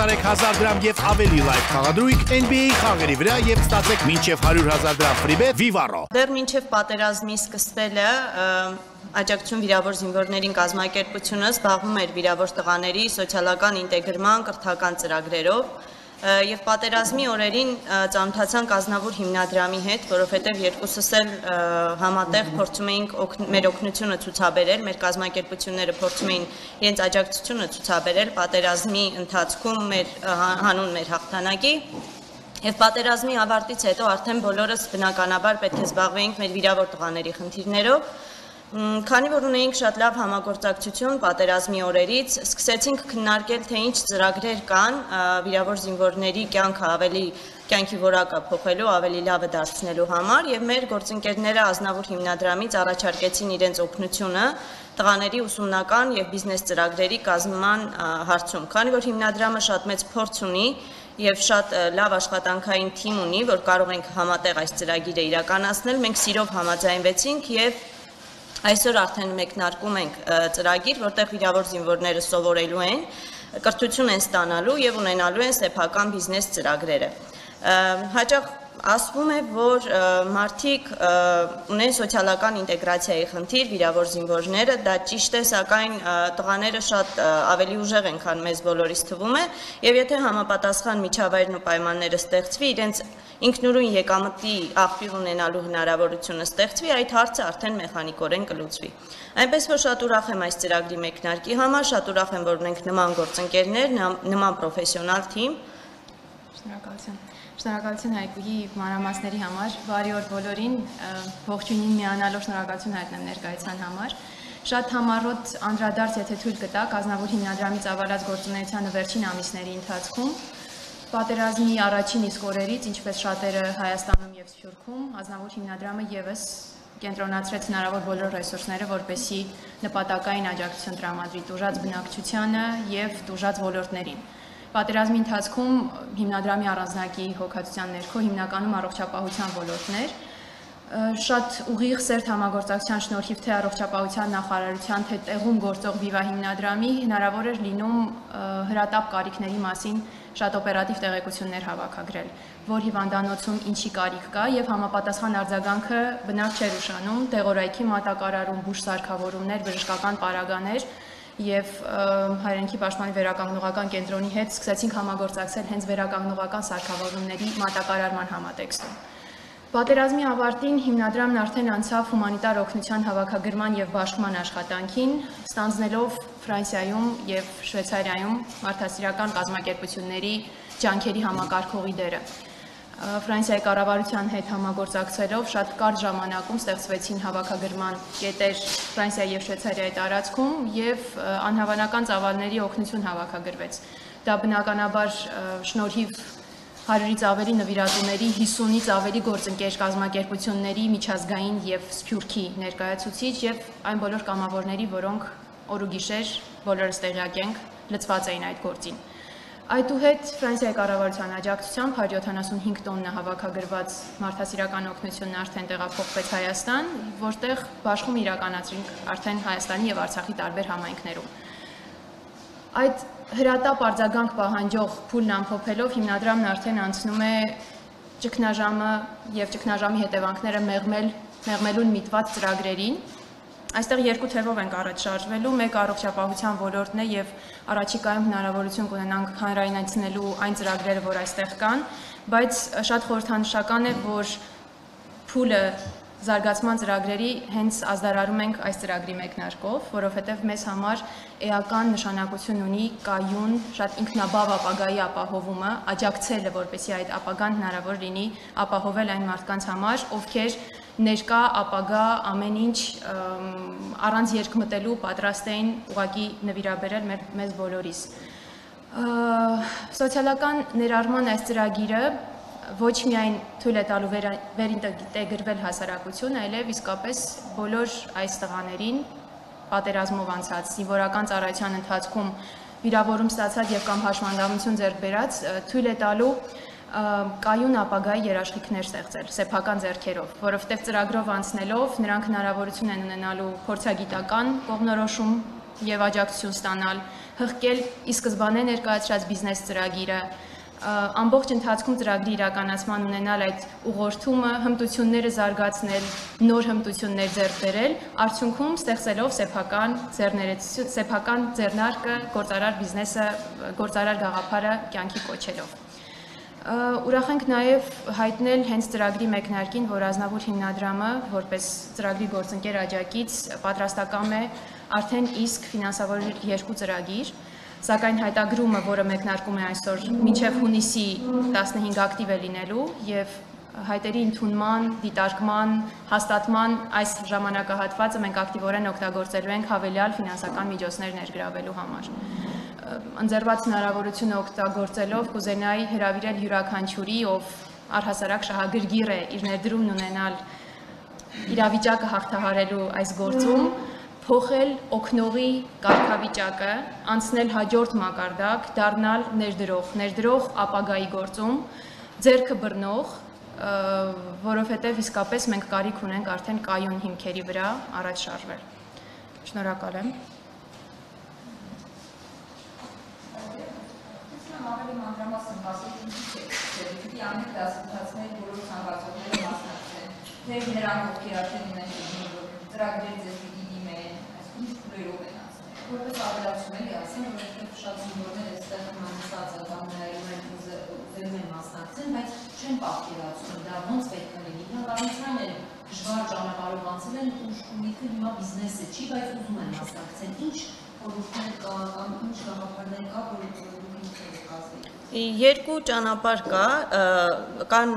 կատարեք 1000 դրամ եւ ավելի լայվ խաղադրույք NBA խաղերի վրա եւ ստացեք մինչեւ 100,000 դրամ ֆրիբետ Vivaro։ Դեռ մինչեւ պատերազմի սկսվելը աջակցություն վիրավոր զինվորներին կազմակերպությունը զբաղվում էր վիրավոր տղաների սոցիալական ինտեգրման կրթական ծրագրերով եւ պատերազմի օրերին ծանոթացանք Ազնավուր հիմնադրամի հետ, որովհետեւ երկուսս էլ համատեղ փորձում էինք մեր օգնությունը ցուցաբերել, մեր կազմակերպությունները փորձում էին իրենց աջակցությունը ցուցաբերել պատերազմի ընթացքում հանուն մեր հաղթանակի եւ պատերազմի ավարտից հետո արդեն բոլորս բնականաբար պետք է զբաղվեինք մեր վիրավոր տղաների խնդիրներով։ Քանի որ ունեինք շատ լավ համագործակցություն պատերազմի օրերից, սկսեցինք քննարկել, թե ինչ ծրագրեր կան վիրավոր զինվորների կյանքի որակը փոխելու, ավելի լավը դարձնելու համար եւ մեր գործընկերները Ազնավուր հիմնադրամից առաջարկեցին իրենց օգնությունը տղաների ուսումնական եւ բիզնես ծրագրերի կազմման հարցում։ Քանի որ հիմնադրամը շատ մեծ փորձ ունի եւ շատ լավ աշխատանքային թիմ ունի, որ կարող ենք համատեղ այս ծրագիրը իրականացնել, մենք սիրով համաձայնվեցինք եւ այսօր արդեն մեկնարկում ենք ծրագիր, որտեղ վիրավոր զինվորները սովորելու են, կրթություն են ստանալու եւ ունենալու են սեփական բիզնես ծրագրերը։ Հաճախ ասվում է, որ մարդիկ ունեն սոցիալական ինտեգրացիայի խնդիր, վիրավոր զինվորները, դա ճիշտ է, սակայն տղաները շատ ավելի ուժեղ են, քան մեզ բոլորիս թվում է, եւ եթե համապատասխան միջավայրն ու պայմանները ստեղծվի, իրենց ինքնուրույն եկամտի աղբյուր ունենալու հնարավորությունը ստեղծվի, այդ հարցը արդեն մեխանիկորեն կլուծվի։ Այնպես որ շատ ուրախ եմ այս ծրագրի մեկնարկի համար, շատ ուրախ եմ, որ ունենք նման գործընկերներ, նման պրոֆեսիոնալ թիմ։ Շնորհակալություն Հայկուի մանրամասների համար, բարի օր բոլորին, ողջույնին միանալով շնորհակալություն հայտնեմ ներկայացան համար։ Շատ համառոտ անդրադարձ, եթե թույլ կտաք, Ազնավուր հիմնադրամից ավարտած գործունեությանը վերջին ամիսների ընթացքում պատերազմի առաջին իսկ օրերից, ինչպես շատերը Հայաստանում եւ Սփյուռքում, Ազնավուր հիմնադրամը եւս կենտրոնացրեց հնարավոր բոլոր ռեսուրսները, որպեսզի նպատակային աջակցություն տրամադրի տուժած բնակչությանը եւ տուժած ոլորտներին։ Պատերազմի ընթացքում հիմնադրամի առանձնակի հոգացության ներքո հիմնականում առողջապահության ոլորտներ, շատ ուղիղ սերտ համագործակցության շնորհիվ թե առողջապահության նախարարության, թե տեղում գործող Viva հիմնադրամի հնարավոր էր լինում հրատապ կարիքների մասին շատ օպերատիվ տեղեկություններ հավաքագրել, որ հիվանդանոցում ինչի կարիք կա եւ համապատասխան արձագանքը բնավ չէր ուշանում, տեղորայքի մատակարարում, բուժ սարքավորումներ, բժշկական պարագաներ եւ հայրենիքի պաշտպանի վերականգնողական կենտրոնի հետ սկսեցինք համագործակցել հենց վերականգնողական սարքավորումների մատակարարման համատեքստում։ Պատերազմի ավարտին հիմնադրամն արդեն անցավ հումանիտար օգնության հավաքագրման եւ բաշխման աշխատանքին, ստանձնելով Ֆրանսիայում եւ Շվեյցարիայում մարդասիրական կազմակերպությունների ջանքերի համակարգողի դերը։ Ֆրանսիայի կառավարության հետ համագործակցելով շատ կարճ ժամանակում ստեղծվեցին հավաքագրման կետեր Ֆրանսիայի եւ Շվեյցարիայի տարածքում եւ անհավանական ծավալների օգնություն հավաքագրվեց։ Դա բնականաբար շնորհիվ 100-ից ավելի նվիրատուների, 50-ից ավելի գործընկեր կազմակերպությունների միջազգային եւ Սփյուռքի ներկայացուցիչ եւ այն բոլոր կամավորների, որոնք օր ու գիշեր բոլորս տեղյակ ենք, լծված էին այդ գործին։ Այդուհետ Ֆրանսիայի կառավարության աջակցությամբ 175 տոննա հավաքագրված մարդասիրական օգնությունն արդեն տեղափոխվեց Հայաստան, որտեղ բաշխում իրականացրինք արդեն Հայաստանի եւ Արցախի տարբեր համայնքներում։ Այդ հրատապ արձագանք պահանջող փուլն ամփոփելով հիմնադրամն արդեն անցնում է ճգնաժամը եւ ճգնաժամի հետևանքները մեղմելուն միտված ծրագրերին։ Այստեղ երկու թևով ենք առաջ շարժվելու, մեկ առողջապահության ոլորտն է եւ առաջիկայում հնարավորություն կունենանք հանրայնացնելու այն ծրագրերը, որ այստեղ կան, բայց շատ խորհրդանշական է, որ փուլը զարգացման ծրագրերի հենց ազդարարում ենք այս ծրագրի մեկնարկով, որովհետև մեզ համար էական նշանակություն ունի կայուն, շատ ինքնաբավ ապագայի ապահովումը, աջակցելը, որպեսզի այդ ապագան հնարավոր լինի ապահովել այն մարդկանց համար, ովքեր ներկա ապագա ամեն ինչ առանց երկմտելու պատրաստ էին ուղղակի նվիրաբերել մեզ բոլորիս։ Սոցիալական ներառման այս ծրագիրը ոչ միայն թույլ է տալու վերինտեգրվել հասարակություն, այլև իսկապես բոլոր այս տղաներին պատերազմով անցած, զինվորական ծառայության ընթացքում վիրավորում ստացած եւ կամ հաշմանդամություն ձեռք բերած թույլ է տալու կայուն ապագայի երաշխիքներ ստեղծել սեփական ձեռքերով, որովհետև ծրագրով անցնելով նրանք հնարավորություն են ունենալու փորձագիտական կողմնորոշում եւ աջակցություն ստանալ, հղկել ի սկզբանե ներկայացրած բիզնես ծրագիրը, ամբողջ ընթացքում ծրագրի իրականացման ունենալ այդ ուղղորդումը, հմտությունները զարգացնել, նոր հմտություններ ձեռք բերել, արդյունքում ստեղծելով սեփական ձեռնարկը, գործարար բիզնեսը, գործարար գաղափարը կյանքի կոչելով։ Ուրախ ենք նաև հայտնել հենց ծրագրի մեկնարկին, որ Ազնավուր հիմնադրամը, որպես ծրագրի գործընկեր աջակից, պատրաստական է արդեն իսկ ֆինանսավորել 2 ծրագիր, սակայն հայտագրումը, որը մեկնարկում է այսօր, մինչև հունիսի 15 ակտիվ է լինելու եւ հայտերի ընդունման, դիտարկման, հաստատման այս ժամանակահատվածը մենք ակտիվորեն օգտագործելու ենք հավելյալ ֆինանսական միջոցներ ներգրավելու համար։ Ընձեռված հնարավորությունը օգտագործելով կուզենայի հրավիրել յուրաքանչյուրի, ով առհասարակ շահագրգիռ է իր ներդրումն ունենալ իրավիճակը հաղթահարելու այս գործում, փոխել օգնողի կարգավիճակը, անցնել հաջորդ մակարդակ, դառնալ ներդրող ապագայի գործում, ձեռքը բռնող, որովհետև իսկապես մենք կարիք ունենք արդեն կայուն հիմքերի վրա առաջ շարժվել։ Շնորհակալ եմ։ Ավելի մանրամասն պիտի ամեն դասընթացներ բոլոր ցանկացողները մասնակցեն, թե նրանք ովքեր արդեն ունեն ծրագրեր ձեզ պիտի դիմեն, այսինքն ինչ փուլերով են անցնել։ Որպես ավելացում էլի ասեմ, որովհետև շատ զինվորներ այստեղ մանրացած կամ ուզում են մասնակցեն, բայց չեն պատկերացնում դա ոնց պետք է լինի։ Իրականության են դժվար ճանապարհով անցել են ու միտքը հիմա բիզնեսը չի, բայց ուզում են մասնակցեն։ Ինչ խորհուրդներ կա կամ ինչ գաղափարներ կա, որ Երկու ճանապարհ կա, կան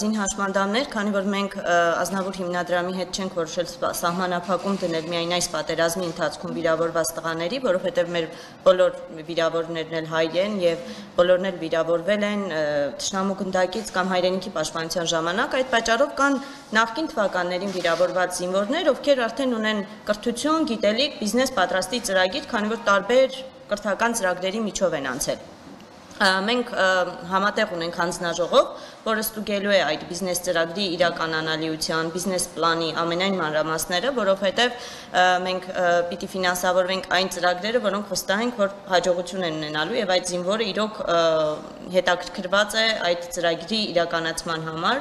զինհաշմանդամներ, քանի որ մենք Ազնավուր հիմնադրամի հետ չենք որոշել սահմանափակում դնել միայն այս պատերազմի ընթացքում վիրավորված տղաների, որովհետև մեր բոլոր վիրավորներն էլ հայ են եւ բոլորն էլ վիրավորվել են թշնամու գնդակից կամ հայրենիքի պաշտպանության ժամանակ, այդ պատճառով կան նախկին թվականներին վիրավորված զինվորներ, ովքեր արդեն ունեն կրթություն, գիտելիք, բիզնես պատրաստի ծրագիր, քանի որ տարբեր կրթական ծրագրերի միջով են անցել։ Մենք համատեղ ունենք հանձնաժողով, որը ստուգելու է այդ բիզնես ծրագրի իրականանալիության, բիզնես պլանի ամենայն մանրամասները, որովհետև մենք պիտի ֆինանսավորվենք այն ծրագրերը, որոնք վստահ ենք, որ հաջողություն են ունենալու եւ այդ զինվորը իրոք հետաքրքրված է այդ ծրագրի իրականացման համար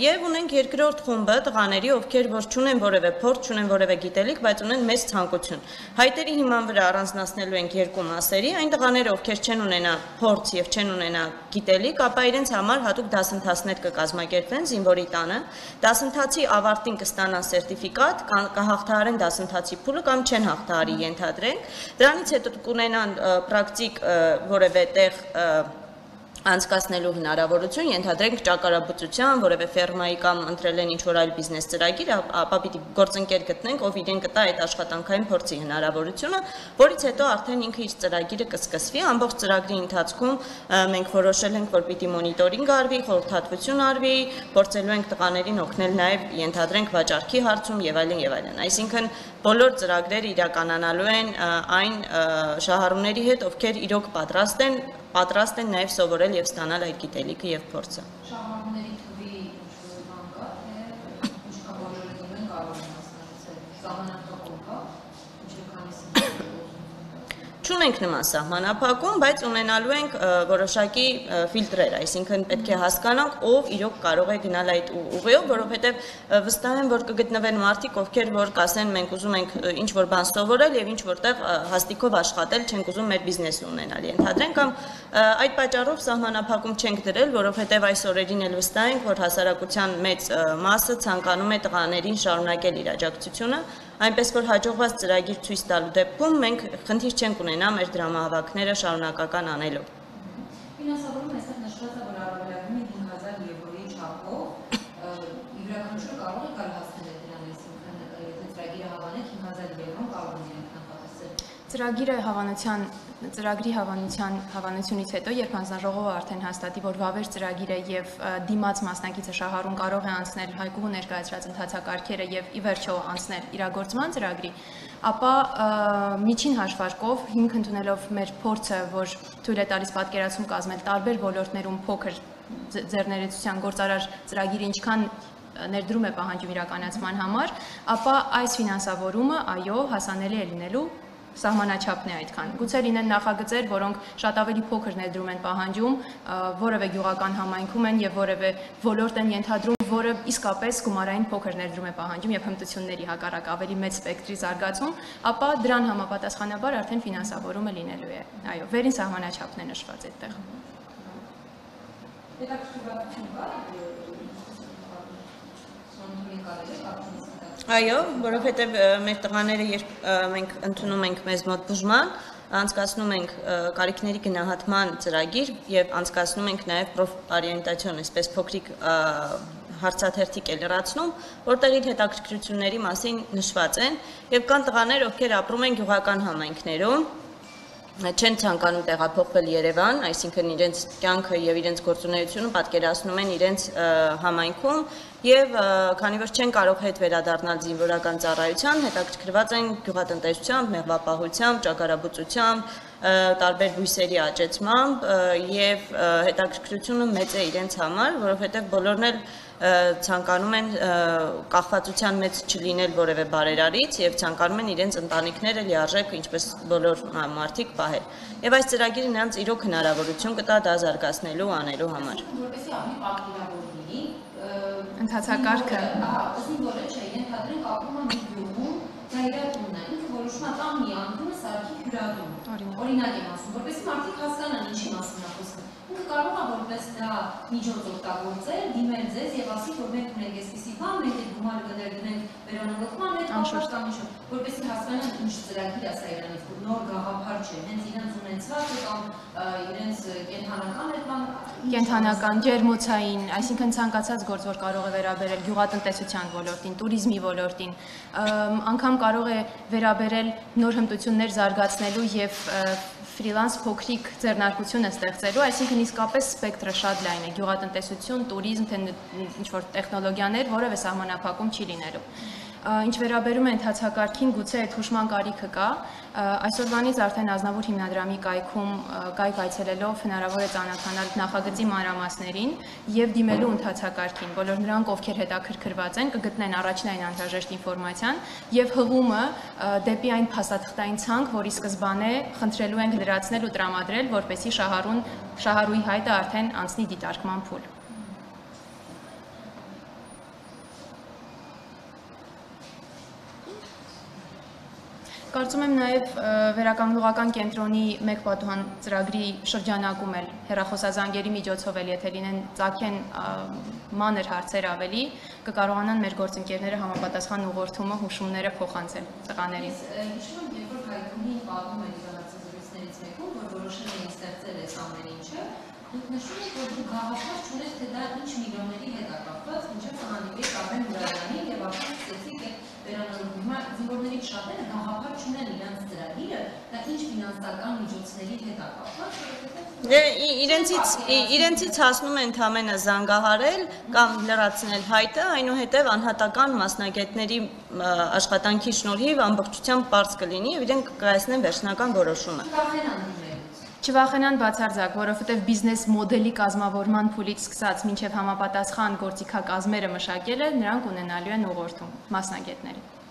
եւ ունենք երկրորդ խումբը տղաների, ովքեր որ չունեն որևէ փորձ, չունեն որևէ գիտելիք, բայց ունեն մեծ ցանկություն։ Հայտերի հիման վրա առանձնացնելու ենք երկու մասերի, այն տղաները, ովքեր չեն ունենա փորձ եւ չեն ունենա գիտելիք, ապա իրենց համար հատուկ դասընթացներ կկազմակերպվեն զինվորի տանը, դասընթացի ավարտին կստանան սերտիֆիկատ, կհաղթահարեն դասընթացի փուլը կամ չեն հաղթահարի ենթադրենք, դրանից հետո կունենան պրակտիկ որևէ տեղ անցկացնելու հնարավորություն, ենթադրենք ճակարապուծության, որևէ ֆերմայի կամ ընտրել են ինչ-որ այլ բիզնես ծրագիր, ապա պիտի գործընկեր գտնենք, ով իրեն կտա այդ աշխատանքային փորձի հնարավորությունը, որից հետո արդեն ինքը իր ծրագիրը կսկսվի, ամբողջ ծրագրի ընթացքում մենք որոշել ենք, որ պիտի մոնիտորինգ արվի, խորհրդատվություն արվի, փորձելու ենք տղաներին օգնել նաև ենթադրենք վաճառքի հարցում եւ այլն եւ այլն։ Այսինքն բոլոր ծրագրերը իրականանալու են այն շահառուների հետ, ովքեր իրոք պատրաստ են նաև սովորել եւ ստանալ այդ գիտելիքը եւ փորձը։ Շահառուների թվի ինչ-որ բան կա, թե ինչքան բոլորը դիմեն կարող են մասնակցել, սահմանափակում կա, ինչու քանիսի Չունենք նման սահմանափակում, բայց ունենալու ենք որոշակի ֆիլտրեր, այսինքն պետք է հասկանանք, ով իրոք կարող է գնալ այդ ուղիով, որովհետև վստահ եմ, որ կգտնվեն մարդիկ, ովքեր որ կասեն, մենք ուզում ենք ինչ-որ բան սովորել եւ ինչ-որտեղ հաստիկով աշխատել, չենք ուզում մեր բիզնեսը ունենալ, ենթադրենք, կամ այդ պատճառով սահմանափակում չենք դրել, որովհետև այս օրերին էլ վստահ ենք, որ հասարակության մեծ մասը ցանկանում է տղաներին շարունակել իր աջակցությունը, այնպես որ հաջողված ծրագիր ցույց տալու դեպքում մենք խնդիր չենք ունենա մեր դրամահավաքները շարունակական անելով։ Ֆինանսավորումը այստեղ նշված է, որ առավելագույնը 5000 եվրոյի չափով յուրաքանչյուրը կարող է գալ հասնել դրան, այսինքն եթե ծրագիրը հավանեք 5000 եվրոն կարող են նախատեսել։ Ծրագրի հավանությունից հետո, երբ հանձնաժողովը արդեն հաստատի, որ վավեր ծրագիրը եւ դիմաց մասնակիցը շահառուն կարող է անցնել Հայկուհու ներկայացրած ընթացակարգերը եւ ի վերջո անցնել իրագործման ծրագրի, ապա միջին հաշվարկով հիմք ընդունելով մեր փորձը, որ թույլ է տալիս պատկերացում կազմել տարբեր ոլորտներում փոքր ձեռներեցության գործարար ծրագիրը ինչքան ներդրում է պահանջում իրականացման համար, ապա այս ֆինանսավորումը այո հասանելի է լինելու սահմանաչափն է այդքան։ Գուցե լինեն նախագծեր, որոնք շատ ավելի փոքր ներդրում են պահանջում, որևէ գյուղական համայնքում են եւ որևէ ոլորտ են ենթադրում, որը իսկապես գումարային փոքր ներդրում է պահանջում եւ հմտությունների հակառակ ավելի մեծ սպեկտրի զարգացում, ապա դրան համապատասխանաբար արդեն ֆինանսավորումը լինելու է։ Այո, վերին սահմանաչափն է նշված այդտեղ։ Այո, որովհետև մեր տղաները, երբ մենք ընդունում ենք մեզ մոտ բուժման, անցկացնում ենք կարիքների գնահատման ծրագիր եւ անցկացնում ենք նաեւ պրոֆօրիենտացիոն, այսպես փոքրիկ հարցաթերթիկ է լրացնում, որտեղ իր հետաքրքրությունների մասին նշված են եւ կան տղաներ, ովքեր ապրում են գյուղական համայնքներում, չեն ցանկանում տեղափոխվել Երևան, այսինքն իրենց կյանքը եւ իրենց գործունեությունը պատկերացնում են իրենց համայնքում եւ քանի որ չեն կարող հետ վերադառնալ զինվորական ծառայության, հետաքրքրված են գյուղատնտեսությամբ, մեղվապահությամբ, ճագարաբուծությամբ, տարբեր բույսերի աճեցմամբ եւ հետաքրքրությունը մեծ է իրենց համար, որովհետեւ բոլորն էլ ցանկանում են կախվածության մեջ չլինել որևէ բարերարից եւ ցանկանում են իրենց ընտանիքները լիարժեք ինչպես բոլոր մարդիկ պահել։ Եվ այս ծրագիրը նրանց իրոք հնարավորություն կտա դա զարգացնելու անելու համար։ Որպեսզի ավելի պատկերավոր լինի, Ընթացակարգը զինվորը չէ, ենթադրենք ապրում է մի գյուղում, դա իր տունն է, ինքը որոշում է տան մի անկյունը սարքի հյուրատուն։ Օրինակ եմ ասում, որպեսզի մարդիկ հասկանան ինչի մասին է խոսքը։ Ինքը կարող է որպես դա միջոց օգտագործել, դիմել ձեզ եւ ասի, որ մենք ունենք այսպիսի բան, մենք այդ գումարը կներդնենք վերանորոգման հետ կապված կամ ինչ, որպեսզի հասկանան ինչ ծրագիր է սա իրանից, որ նոր գաղափար չէ, հենց իրենց ունեցածը կամ իրենց կենթանական այդ բանը։ Կենթանական, ջերմոցային, այսինքն ցանկացած գործ, որ կարող է վերաբերել գյուղատնտեսության ոլորտին, туриզմի ոլորտին, անգամ կարող է վերաբերել նոր հմտություններ զարգացնելու եւ ֆրիլանս փոքրիկ ձեռնարկությունը ստեղծելու, այսինքն իսկապես սպեկտրը շատ լայն է, գյուղատնտեսություն, туриզմ, թե ինչ-որ տեխնոլոգիաներ, որևէ սահմանափակում չի լինելու։ Ինչ վերաբերում է ընթացակարգին, գուցե այդ հուշման կարիքը կա, այսօրվանից արդեն Ազնավուր հիմնադրամի կայքում կայք այցելելով հնարավոր է ծանոթանալ նախագծի մանրամասներին եւ դիմելու ընթացակարգին, բոլոր նրանք, ովքեր հետաքրքրված են, կգտնեն առաջնային անհրաժեշտ ինֆորմացիան եւ հղումը դեպի այն փաստաթղթային ցանկ, որի սկզբանե խնդրելու ենք լրացնել ու տրամադրել, որպեսզի շահառուի հայտը արդեն անցնի դիտարկման փուլ։ Կարծում եմ նաև վերականգնողական կենտրոնի մեկ պատուհան ծրագրի շրջանակում էլ հեռախոսազանգերի միջոցով էլ եթե լինեն ծագեն մանր հարցեր ավելի, կկարողանան մեր գործընկերները համապատասխան ուղղորդումը հուշումները փոխանցել տղաներին։ Հիշում եմ, երբ որ Հայկոնին պատմում են իրավացիներից մեկում, որ որոշել էին ստեղծել այս ամեն ինչը, դուք նշում եք, որ դուք գաղափար չունեք, թե դա ինչ միլիոնների հետ է կապված, մինչև հանդիպեք Արմեն Մուրադյանին եւ արդեն սկսեցիք այդ վերանորոգումը։ Զինվորներից շատերը գաղափար չունեն իրենց ծրագիրը, դա ինչ ֆինանսական միջոցների հետ է կապված, իրենցից հասնում են ընդամենը զանգահարել կամ լրացնել հայտը, այնուհետև անհատական մասնագետների աշխատանքի շնորհիվ ամբողջությամբ բարձ կլինի եւ իրենք կկայացնեն վերջնական որոշումը։ Չվախենան բացարձակ, որովհետև բիզնես մոդելի կազմավորման փուլից սկսած մինչև համապատասխան գործիքակազմերը մշակելը նրանք ունենալու են ուղղորդում մասնագետների։